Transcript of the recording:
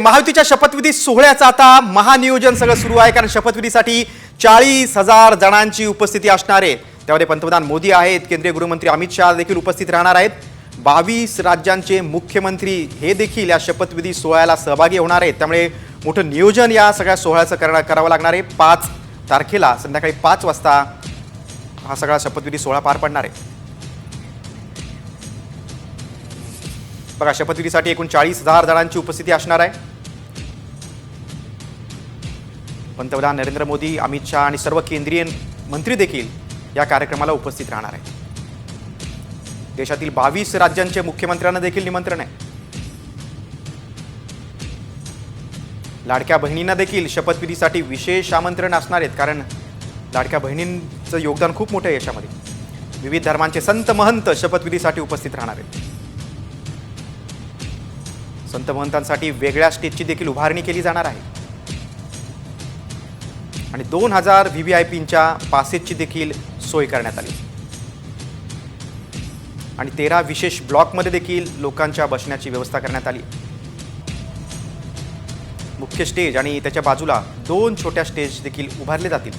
महायुतीच्या शपथविधी सोहळ्याचं आता महानियोजन सगळं सुरू आहे, कारण शपथविधीसाठी 40,000 जणांची उपस्थिती असणार आहे। त्यामध्ये पंतप्रधान मोदी आहेत, केंद्रीय गृहमंत्री अमित शाह देखील उपस्थित राहणार आहेत। 22 राज्यांचे मुख्यमंत्री हे देखील या शपथविधी सोहळ्याला सहभागी होणार आहेत। त्यामुळे मोठं नियोजन या सगळ्या सोहळ्याचं करावं लागणार आहे। 5 तारखेला संध्याकाळी 5 वाजता हा सगळा शपथविधी सोहळा पार पडणार आहे। बघा, शपथविधीसाठी एकूण 40,000 जणांची उपस्थिती असणार आहे। पंतप्रधान नरेंद्र मोदी, अमित शाह आणि सर्व केंद्रीय मंत्री देखील या कार्यक्रमाला उपस्थित राहणार आहेत। देशातील 22 राज्यांचे मुख्यमंत्र्यांना देखील निमंत्रण आहे। लाडक्या बहिणींना देखील शपथविधीसाठी विशेष आमंत्रण असणार आहेत, कारण लाडक्या बहिणींचं योगदान खूप मोठं आहे यशामध्ये। विविध धर्मांचे संत महंत शपथविधीसाठी उपस्थित राहणार आहेत। संत महंतांसाठी वेगळ्या स्टेजची देखील उभारणी केली जाणार आहे आणि 2000 व्हीव्हीआयपींच्या पासेसची देखील सोय करण्यात आली आणि 13 विशेष ब्लॉकमध्ये देखील लोकांच्या बसण्याची व्यवस्था करण्यात आली। मुख्य स्टेज आणि त्याच्या बाजूला 2 छोट्या स्टेज देखील उभारले जातील।